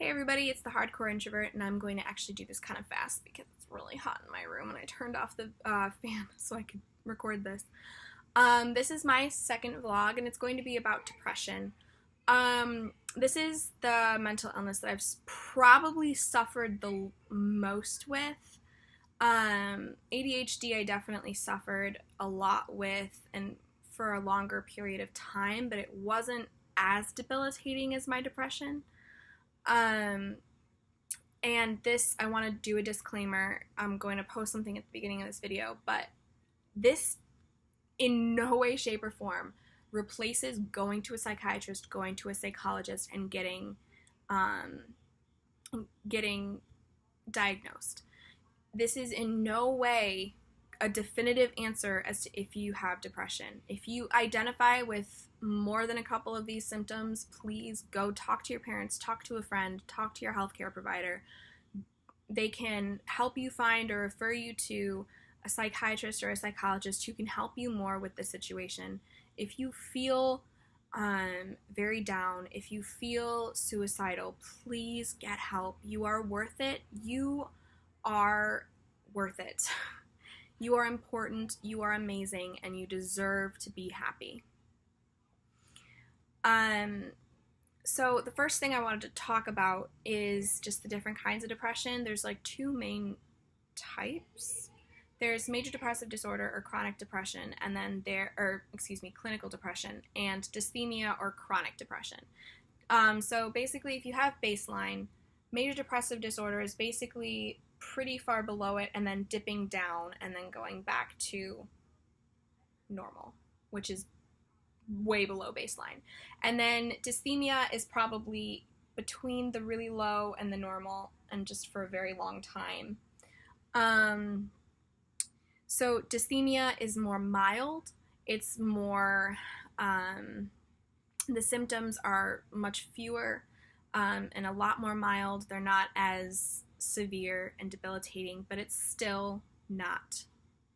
Hey everybody, it's the Hardcore Introvert, and I'm going to actually do this kind of fast because it's really hot in my room and I turned off the fan so I could record this. This is my second vlog and it's going to be about depression. This is the mental illness that I've probably suffered the most with. ADHD I definitely suffered a lot with and for a longer period of time, but it wasn't as debilitating as my depression. And this, I want to do a disclaimer. I'm going to post something at the beginning of this video, but this in no way, shape, or form replaces going to a psychiatrist, going to a psychologist, and getting diagnosed. This is in no way a definitive answer as to if you have depression. If you identify with more than a couple of these symptoms, please go talk to your parents, talk to a friend, talk to your healthcare provider. They can help you find or refer you to a psychiatrist or a psychologist who can help you more with the situation. If you feel very down, if you feel suicidal, please get help. You are worth it. You are worth it. You are important, you are amazing, and you deserve to be happy. So the first thing I wanted to talk about is just the different kinds of depression. There's like two main types. There's major depressive disorder or chronic depression, and then clinical depression, and dysthymia or chronic depression. So basically, if you have baseline, major depressive disorder is basically pretty far below it and then dipping down and then going back to normal, which is way below baseline. And then dysthymia is probably between the really low and the normal and just for a very long time. So dysthymia is more mild. It's more, the symptoms are much fewer and a lot more mild. They're not as severe and debilitating, but it's still not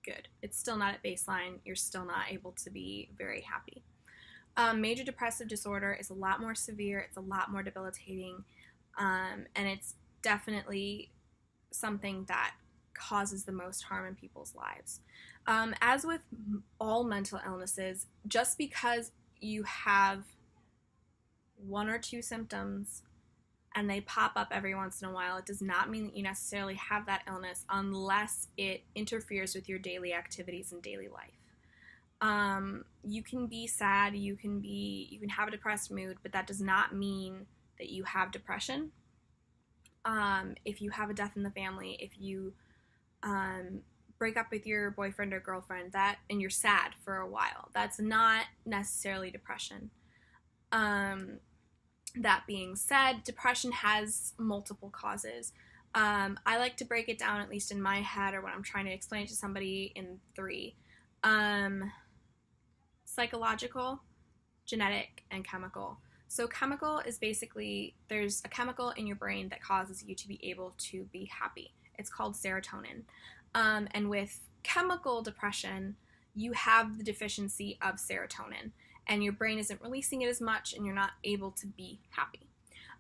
good. It's still not at baseline. You're still not able to be very happy. Major depressive disorder is a lot more severe. It's a lot more debilitating, and it's definitely something that causes the most harm in people's lives. As with all mental illnesses, just because you have one or two symptoms and they pop up every once in a while, it does not mean that you necessarily have that illness unless it interferes with your daily activities and daily life. You can be sad, you can have a depressed mood, but that does not mean that you have depression. If you have a death in the family, if you break up with your boyfriend or girlfriend, and you're sad for a while, that's not necessarily depression. That being said, depression has multiple causes. I like to break it down, at least in my head or when I'm trying to explain it to somebody, in three. Psychological, genetic, and chemical. So chemical is basically, there's a chemical in your brain that causes you to be able to be happy. It's called serotonin. And with chemical depression, you have the deficiency of serotonin, and your brain isn't releasing it as much, and you're not able to be happy.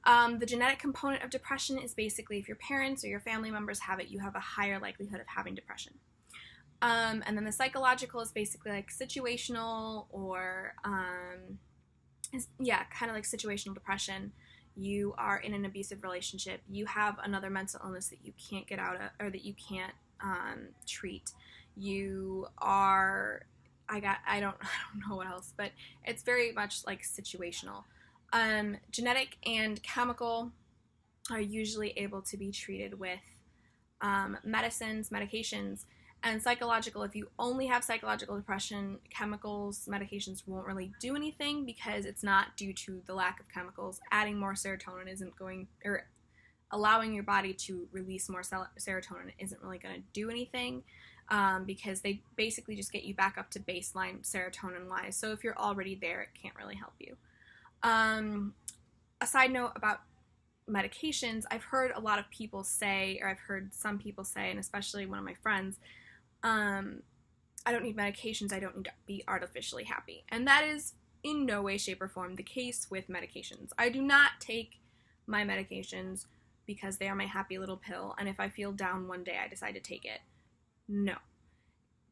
The genetic component of depression is basically if your parents or your family members have it, you have a higher likelihood of having depression. And then the psychological is basically like situational or, kind of like situational depression. You are in an abusive relationship. You have another mental illness that you can't get out of, or that you can't treat. You are, I don't know what else, but it's very much like situational. Genetic and chemical are usually able to be treated with medicines, medications, and psychological. If you only have psychological depression, chemicals, medications won't really do anything because it's not due to the lack of chemicals. Adding more serotonin isn't going, or allowing your body to release more serotonin isn't really going to do anything. Because they basically just get you back up to baseline serotonin-wise. So if you're already there, it can't really help you. A side note about medications, I've heard a lot of people say, or I've heard some people say, and especially one of my friends, I don't need medications, I don't need to be artificially happy. And that is in no way, shape, or form the case with medications. I do not take my medications because they are my happy little pill, and if I feel down one day, I decide to take it. No.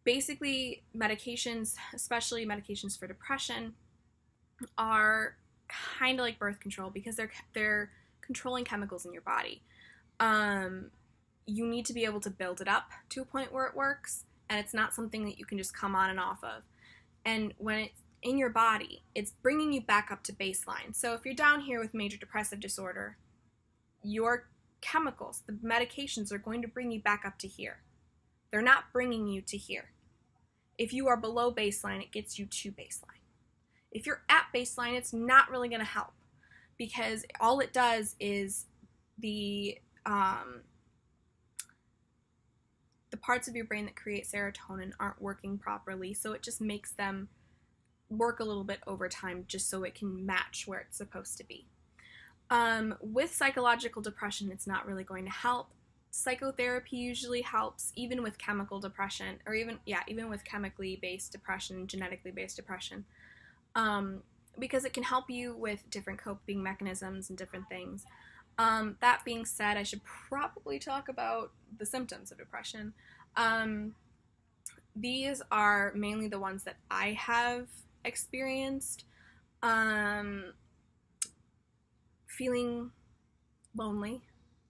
Basically, medications, especially medications for depression, are kind of like birth control because they're controlling chemicals in your body. You need to be able to build it up to a point where it works, and it's not something that you can just come on and off of. And when it's in your body, it's bringing you back up to baseline. So if you're down here with major depressive disorder, your chemicals, the medications, are going to bring you back up to here. They're not bringing you to here. If you are below baseline, it gets you to baseline. If you're at baseline, it's not really going to help because all it does is the parts of your brain that create serotonin aren't working properly, so it just makes them work a little bit over time just so it can match where it's supposed to be. With psychological depression, it's not really going to help. Psychotherapy usually helps, even with chemical depression, or even with chemically based depression, genetically based depression, because it can help you with different coping mechanisms and different things. That being said, I should probably talk about the symptoms of depression. These are mainly the ones that I have experienced. Feeling lonely,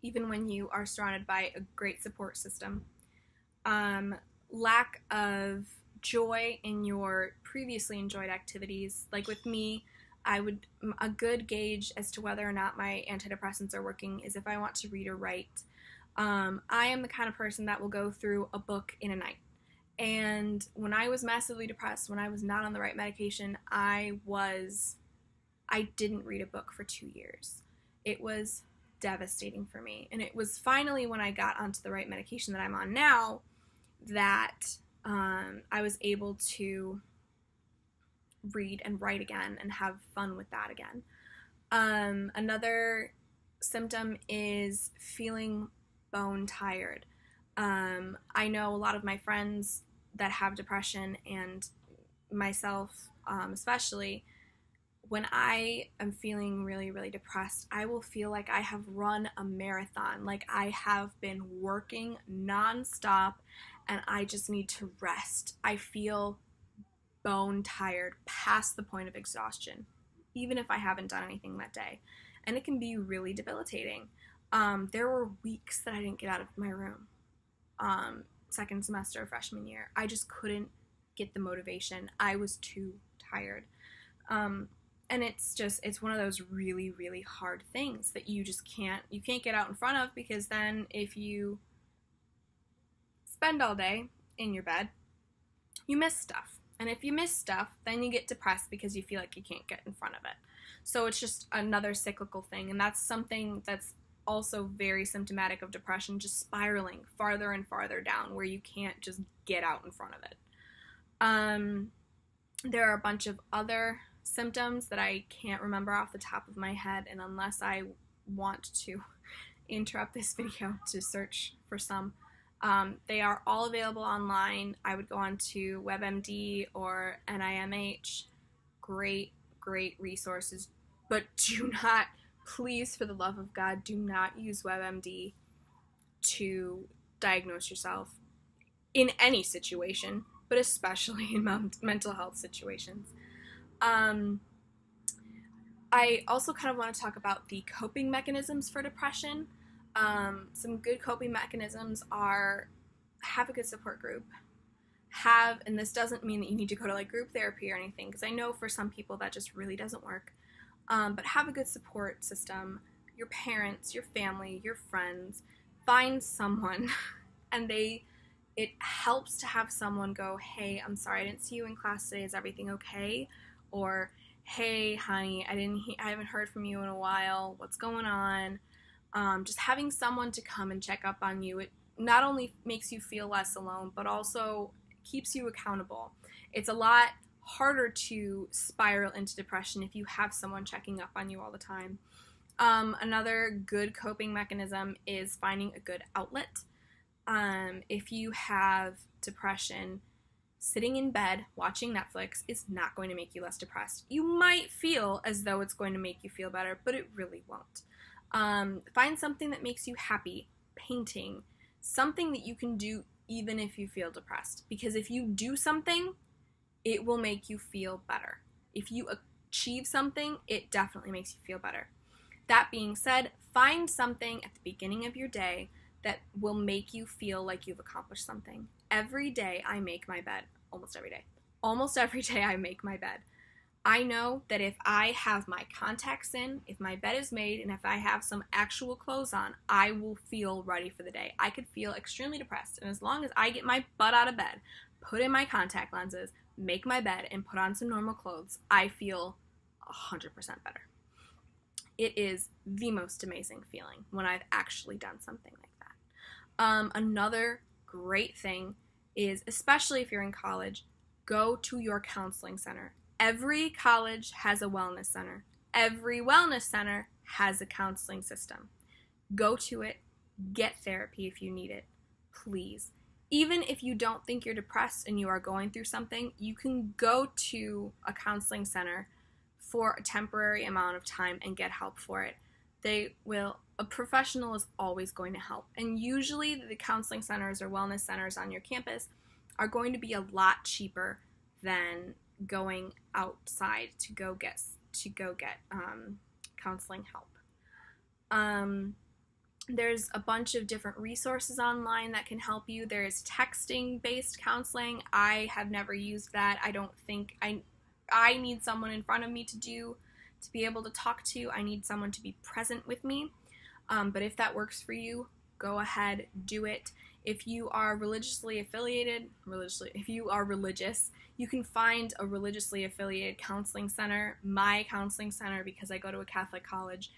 even when you are surrounded by a great support system. Lack of joy in your previously enjoyed activities. Like with me, a good gauge as to whether or not my antidepressants are working is if I want to read or write. I am the kind of person that will go through a book in a night. And when I was massively depressed, when I was not on the right medication, I didn't read a book for 2 years. It was devastating for me. And it was finally when I got onto the right medication that I'm on now that I was able to read and write again and have fun with that again. Another symptom is feeling bone tired. I know a lot of my friends that have depression, and myself especially, when I am feeling really, really depressed, I will feel like I have run a marathon, like I have been working nonstop and I just need to rest. I feel bone tired past the point of exhaustion, even if I haven't done anything that day. And it can be really debilitating. There were weeks that I didn't get out of my room. Second semester, freshman year. I just couldn't get the motivation. I was too tired. And it's one of those really, really hard things that you can't get out in front of, because then if you spend all day in your bed, you miss stuff. And if you miss stuff, then you get depressed because you feel like you can't get in front of it. So it's just another cyclical thing, and that's something that's also very symptomatic of depression, just spiraling farther and farther down where you can't just get out in front of it. There are a bunch of other symptoms that I can't remember off the top of my head, and unless I want to interrupt this video to search for some, they are all available online. I would go on to WebMD or NIMH. Great resources, but do not, please, for the love of God, do not use WebMD to diagnose yourself in any situation, but especially in mental health situations. I also kind of want to talk about the coping mechanisms for depression. Some good coping mechanisms are have a good support group. And this doesn't mean that you need to go to like group therapy or anything, because I know for some people that just really doesn't work. But have a good support system. Your parents, your family, your friends. Find someone, and it helps to have someone go, "Hey, I'm sorry I didn't see you in class today. Is everything okay?" Or, "Hey, honey, I haven't heard from you in a while. What's going on?" Just having someone to come and check up on you, it not only makes you feel less alone, but also keeps you accountable. It's a lot harder to spiral into depression if you have someone checking up on you all the time. Another good coping mechanism is finding a good outlet. If you have depression, sitting in bed watching Netflix is not going to make you less depressed. You might feel as though it's going to make you feel better, but it really won't. Find something that makes you happy. Painting. Something that you can do even if you feel depressed. Because if you do something, it will make you feel better. If you achieve something, it definitely makes you feel better. That being said, find something at the beginning of your day that will make you feel like you've accomplished something. Every day I make my bed. Almost every day. Almost every day I make my bed. I know that if I have my contacts in, if my bed is made, and if I have some actual clothes on, I will feel ready for the day. I could feel extremely depressed, and as long as I get my butt out of bed, put in my contact lenses, make my bed, and put on some normal clothes, I feel 100% better. It is the most amazing feeling when I've actually done something like that. Another great thing is, especially if you're in college, go to your counseling center. Every college has a wellness center. Every wellness center has a counseling system. Go to it. Get therapy if you need it. Please. Even if you don't think you're depressed and you are going through something, you can go to a counseling center for a temporary amount of time and get help for it. A professional is always going to help. And usually the counseling centers or wellness centers on your campus are going to be a lot cheaper than going outside to go get counseling help. There's a bunch of different resources online that can help you. There's texting-based counseling. I have never used that. I don't think I need someone in front of me to be able to talk to. I need someone to be present with me. But if that works for you, go ahead, do it. If you are if you are religious, you can find a religiously affiliated counseling center. My counseling center, because I go to a Catholic college,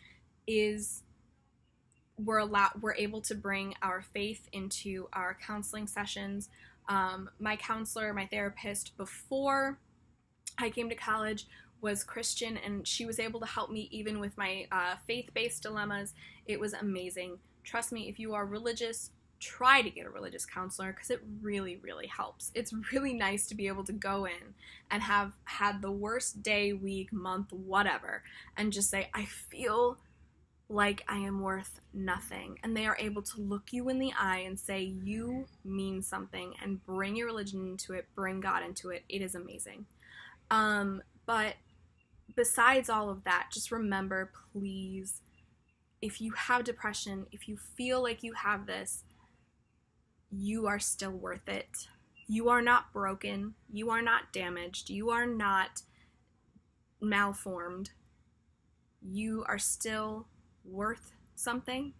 we're able to bring our faith into our counseling sessions. My counselor, my therapist, before I came to college was Christian, and she was able to help me even with my faith-based dilemmas. It was amazing. Trust me, if you are religious, try to get a religious counselor because it really, really helps. It's really nice to be able to go in and have had the worst day, week, month, whatever, and just say, I feel like I am worth nothing. And they are able to look you in the eye and say, you mean something, and bring your religion into it, bring God into it. It is amazing. But besides all of that, just remember, please, if you have depression, if you feel like you have this, you are still worth it. You are not broken. You are not damaged. You are not malformed. You are still worth something.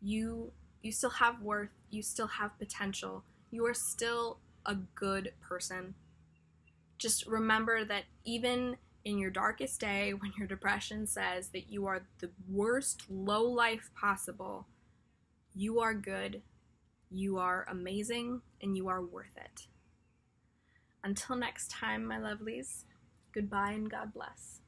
You still have worth. You still have potential. You are still a good person. Just remember that even in your darkest day, when your depression says that you are the worst low life possible, you are good, you are amazing, and you are worth it. Until next time, my lovelies, goodbye and God bless.